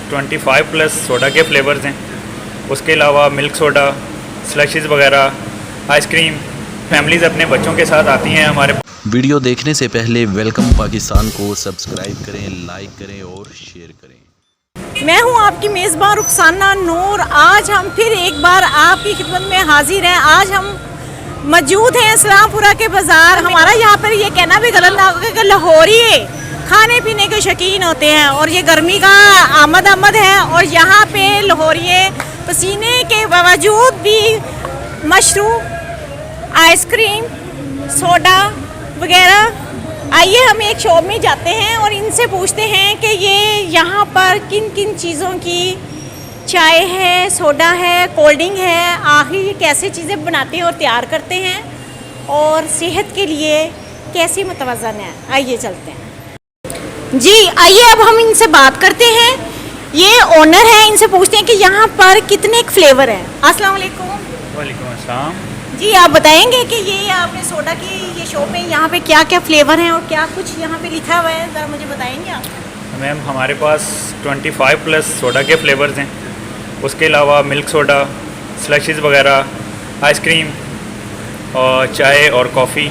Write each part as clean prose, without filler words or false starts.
25 plus soda के flavours हैं। उसके अलावा मिल्क सोडा, स्लशीज़ वगैरह, आइसक्रीम। फैमिलीज़ अपने बच्चों के साथ आती हैं हमारे। वीडियो देखने से पहले वेलकम पाकिस्तान को सब्सक्राइब करें, लाइक करें और शेयर करें। मैं हूं आपकी मेज़बान रुखसाना नूर। आज हम फिर एक बार आपकी खिदमत में हाजिर हैं। आज हम मौजूद हैं इस्लामपुरा के बाज़ार। हमारा यहाँ पर ये कहना भी गलत ना होगा कि लाहौरी खाने पीने के शौकीन होते हैं और ये गर्मी का आमद है और यहाँ पे लाहौरी पसीने के बावजूद भी मशरूब, आइसक्रीम, सोडा वगैरह। आइए हम एक शॉप में जाते हैं और इनसे पूछते हैं कि ये यहाँ पर किन किन चीज़ों की चाय है, सोडा है, कोल्ड ड्रिंक है, आखिर ये कैसे चीज़ें बनाते हैं और तैयार करते हैं और सेहत के लिए कैसे मुतवज़्ज़न है। आइए चलते हैं जी। आइए अब हम इनसे बात करते हैं। ये ओनर है, इनसे पूछते हैं कि यहाँ पर कितने फ्लेवर हैं। अस्सलाम वालेकुम। वालेकुम अस्सलाम। जी आप बताएंगे कि ये आपने सोडा की ये शॉप है, यहाँ पे क्या क्या फ्लेवर हैं और क्या कुछ यहाँ पे लिखा हुआ है, ज़रा मुझे बताएंगे आप। मैम हमारे पास 25 प्लस सोडा के फ्लेवर्स हैं। उसके अलावा मिल्क सोडा, स्लशीज़ वगैरह, आइसक्रीम और चाय और कॉफ़ी।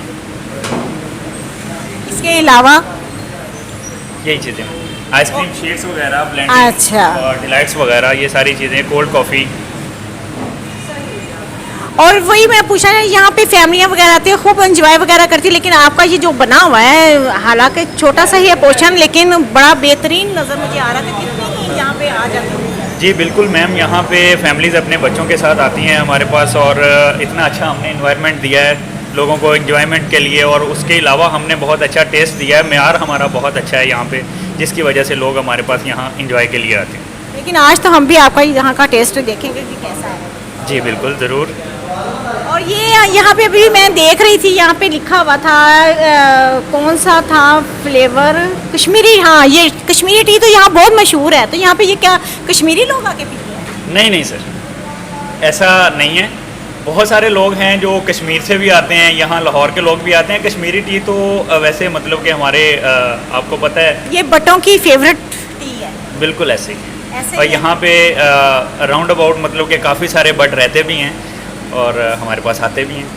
इसके अलावा यही चीज़ें, आइसक्रीम शेक्स वगैरह, ब्लेंड अच्छा। और डिलाइट्स वगैरह, ये सारी चीज़ें, कोल्ड कॉफ़ी। और वही मैं पूछा है, यहाँ पे फैमिलियाँ वगैरह आती है, खूब एंजॉय वगैरह करती है, लेकिन आपका ये जो बना हुआ है, हालांकि छोटा सा ही है पोर्शन, लेकिन बड़ा बेहतरीन नज़र मुझे आ रहा था। कितने ही यहाँ पे आ जाते हैं? जी बिल्कुल मैम, यहाँ पे फैमिलीज़ अपने बच्चों के साथ आती हैं हमारे पास और इतना अच्छा हमने इन्वायरमेंट दिया है लोगों को एंजॉयमेंट के लिए, और उसके अलावा हमने बहुत अच्छा टेस्ट दिया है। मेयार हमारा बहुत अच्छा है यहाँ पे, जिसकी वजह से लोग हमारे पास यहाँ एंजॉय के लिए आते हैं। लेकिन आज तो हम भी आपका यहाँ का टेस्ट देखेंगे कि कैसा है। जी बिल्कुल, ज़रूर। और ये यहाँ पे अभी मैं देख रही थी, यहाँ पे लिखा हुआ था कौन सा था फ्लेवर, कश्मीरी। हाँ, ये कश्मीरी टी तो यहाँ बहुत मशहूर है, तो यहाँ पे ये क्या कश्मीरी लोग आके पीते हैं? नहीं नहीं सर, ऐसा नहीं है। बहुत सारे लोग हैं जो कश्मीर से भी आते हैं, यहाँ लाहौर के लोग भी आते हैं। कश्मीरी टी तो वैसे मतलब कि हमारे आपको पता है, ये बटों की फेवरेट टी है। बिल्कुल ऐसे ही है। ऐसे और ही है। यहाँ पे राउंड अबाउट मतलब कि काफ़ी सारे बट रहते भी हैं और हमारे पास आते भी हैं।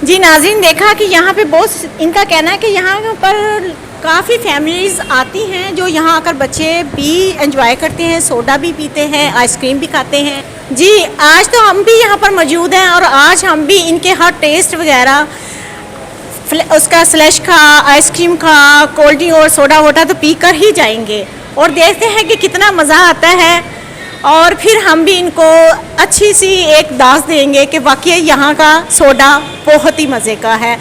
जी नाज़रीन, देखा कि यहाँ पे बहुत, इनका कहना है कि यहाँ पर काफ़ी फैमिलीज़ आती हैं जो यहाँ आकर बच्चे भी एंजॉय करते हैं, सोडा भी पीते हैं, आइसक्रीम भी खाते हैं। जी आज तो हम भी यहाँ पर मौजूद हैं और आज हम भी इनके हर टेस्ट वगैरह, उसका स्लश का, आइसक्रीम का, कोल्ड ड्रिंक और सोडा वोडा तो पी कर ही जाएंगे और देखते हैं कि कितना मज़ा आता है। और फिर हम भी इनको अच्छी सी एक दास देंगे कि वाकई यहाँ का सोडा बहुत ही मज़े का है।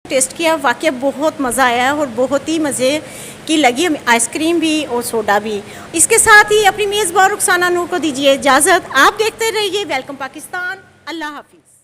टेस्ट किया, वाकई बहुत मज़ा आया और बहुत ही मज़े की लगी हमें आइसक्रीम भी और सोडा भी। इसके साथ ही अपनी मेज़बान रुखसाना नूर को दीजिए इजाज़त। आप देखते रहिए वेलकम पाकिस्तान। अल्लाह हाफिज़।